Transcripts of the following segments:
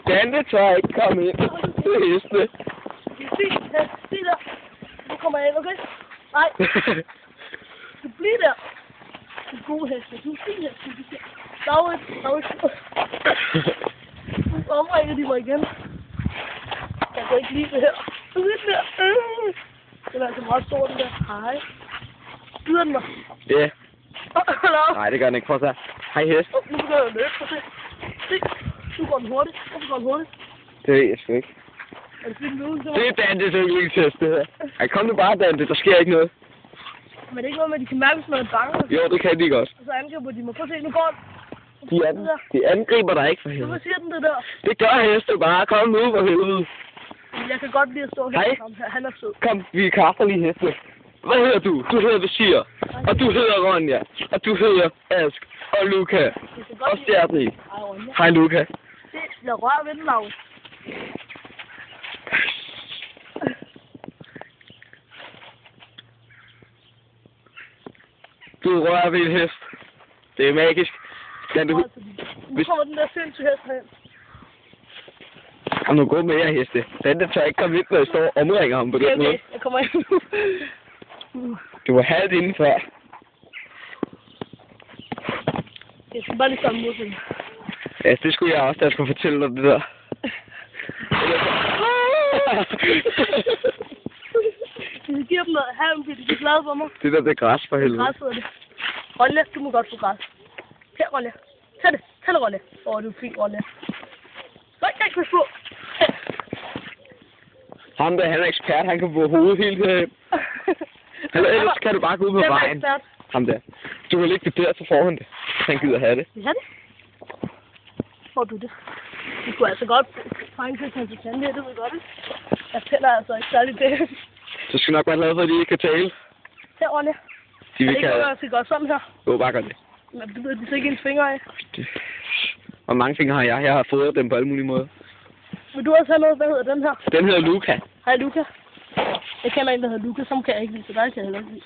Dante tør ikke komme ind. Det er hestene. Sig der. Nu kommer jeg ind, okay? Nej. Du bliver der. Du er gode heste. Du er fin heste. David. Nu omringer de mig igen. Jeg kan ikke lide det her. Det er altså meget stort, det der. Hej. Byder den mig? Ja. Hallo? Nej, det gør den ikke. Prøv at se. Hej hest. Nu begynder jeg at løbe. Prøv at se. Nu går den hurtigt. Hvorfor går den hurtigt? Det ved jeg sgu ikke. Er det fordi den er uden til mig? Det er Dantes yndlingshest, det her. Ej, kom nu bare, Dante. Der sker ikke noget. Men det er ikke noget med, at de kan mærke, hvis man er bange. Jo, det kan de godt. Og så angriber de mig. Prøv at se, nu går den. De angriber dig ikke for helvede. Hvorfor siger den det der? Det gør heste bare. Kom nu for helvede. Jeg kan godt lide at stå her. Hej. Han er sød. Kom, vi kaster lige heste. Hvad hedder du? Du hedder Visir. Og du hedder Ronja. Og du hedder Ask. Og Luca. Og Stjertrig. Hej Luca. Jeg rører ved den navn. Du rører ved en hest. Det er magisk. Nu kommer den der sindssyge hest hen. Kom nu, gå med jer heste. Den der tør ikke komme ind, når jeg står og omringer ham på den måde. Okay, jeg kommer ind nu. Du var halvt inden før. Jeg skal bare lige sammen mod den. Ja, det skulle jeg også, da jeg skulle fortælle dig det der. Jeg giver dem noget halm, fordi de er glade for mig. Det der, det er græs for helvede. Græs hedder det. Ronja, du må godt få græs. Her, Ronja. Tag det, Ronja. Du er fint, Ronja. Nej, jeg kan få. Ham der, han er ekspert, han kan få hovedet helt herhen. Eller ellers kan du bare gå ud på vejen. Ekspert. Ham der. Du kan lægge det der, så får han det. Han gider have det. Vil have det? Får du det? Du kunne altså godt fange til hans tand her, det ved godt, ikke? Jeg tænder altså ikke særlig det. Så skal nok være glad for, at de ikke kan tale. Her, Ronja. De vil ikke noget, jeg skal gøre sådan her. Jo, bare gør det. Men det ved de så ikke ens fingre af. Hvor mange fingre har jeg? Jeg har fået dem på alle mulige måder. Vil du også have noget? Hvad hedder den her? Den hedder Luca. Hej, Luca. Jeg kender en, der hedder Luca, som kan jeg ikke lide, så dig kan jeg heller ikke lide.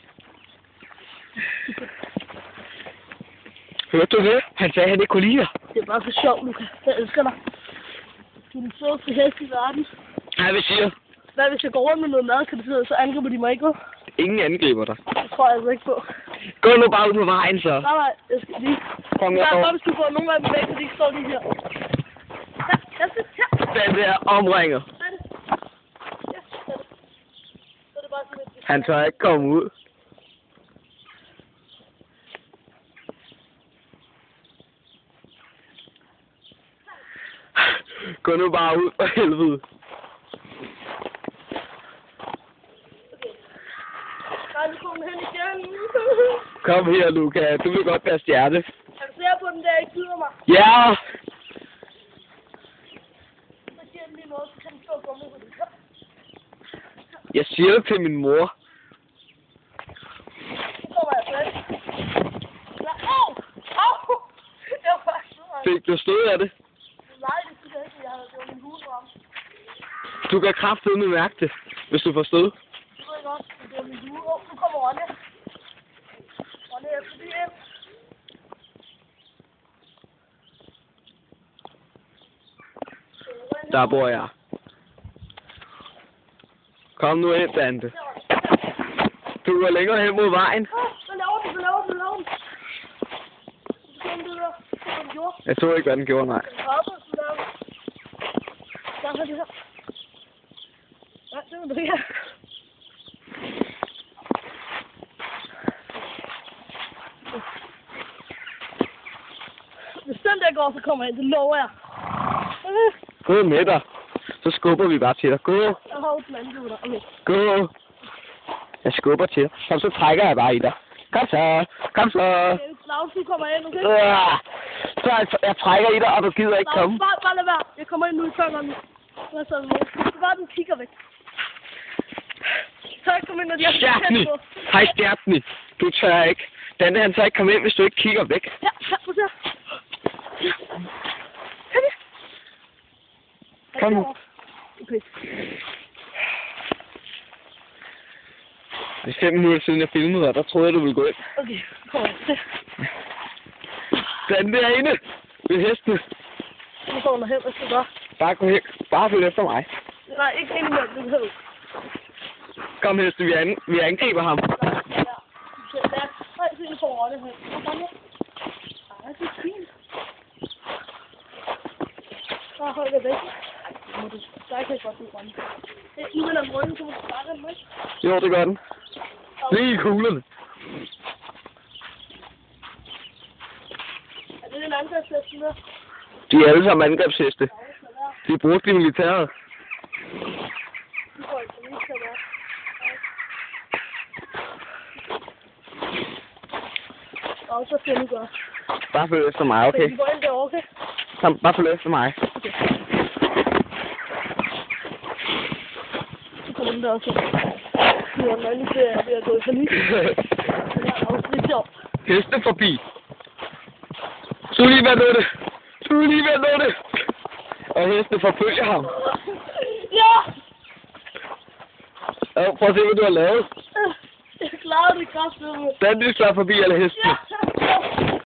Hørte du det? Han sagde, at han ikke kunne lide dig. Det er bare så sjovt, Luca. Jeg elsker dig. Du er den sødeste hest i verden. Hej, hvad siger du? Hvad hvis jeg går rundt med noget mad, kan det sidde, så angriber de mig ikke, vel? Ingen angriber dig. Det tror jeg altså ikke på. Gå nu bare ud på vejen, så. Nej, jeg skal lige. Kom, jeg står. godt, hvis du får nogle af dem væk, så de ikke står lige her. Her. Den der omringer. Ja, så er det bare sådan lidt. Han tør ikke komme ud. Gå nu bare ud for helvede. Kom her, Luca. Du vil godt være stjerne. Kan du se på den der, ikke byder mig? Ja! Så siger den lige noget, så kan den stå og komme ud. Jeg siger det til min mor. Så kommer jeg selv. Au! Jeg var så. Fik du stød af det? Nej, det synes jeg ikke, jeg havde gjort min hulram. Du kan kraftedeme mærke det, hvis du får stød. Det ved jeg godt, det er min hulram. Nu kommer Ronja. Ronja, jeg skal lige ind. Der bor jeg. Kom nu ind, Dante. Du går længere hen mod vejen. Hvad laver du? Jeg så ikke, hvad den gjorde, nej. Hvis den der går, så kommer jeg ind, det lover jeg. Gå med dig. Så skubber vi bare til dig. Gå. Jeg har jo den anden, okay. Gå. Jeg skubber til dig. Kom, så trækker jeg bare i dig. Kom så. Kom så. Claus, nu kommer jeg ind, okay? Så jeg trækker i dig, og du gider ikke komme. Bare lad være. Jeg kommer ind nu i tørnerne. Hvad så? Bare den kigger væk. Så jeg kommer ind, når de har Stjertny. Hej, Stjertny. Du tør ikke. Dante, han tør ikke komme ind, hvis du ikke kigger væk. Ja, prøv at se. Kom nu. Okay. Det er 5 minutter siden, jeg filmede, og der troede jeg, du ville gå ind. Okay, kom on. Den derinde ved hestene. får mig hen, hvad skal du gøre? Bare gå hen. Bare følg efter mig. Nej, ikke ind imellem, det behøver. Kom hest, vi angriber ham. Nej, så jeg får Ronny hen. Kom her. Ej, det er fint. Bare hold det væk. Der kan jeg godt lide Ronny. Nu vil jeg Ronny, så må du starte den, ikke? Jo, det gør den. Lige i kuglerne. Er det den angrebsheste der? De er alle sammen angrebsheste. De er brugt i militæret. De får ikke lige til at være. Og så skal jeg nu gøre. Bare følg efter mig, okay? Vi går ind derovre, okay? Kom, bare følg efter mig. Okay. Så kommer den der også. Nu er den anden ved at gå i panik. Det er også lidt sjovt. Heste forbi. Du er lige ved at nå det. Du er lige ved at nå det. Og heste forfølger ham. Ja! Ja, prøv at se, hvad du har lavet. Jeg klarede det kraftigt. Den er slået forbi alle hestene. Ja!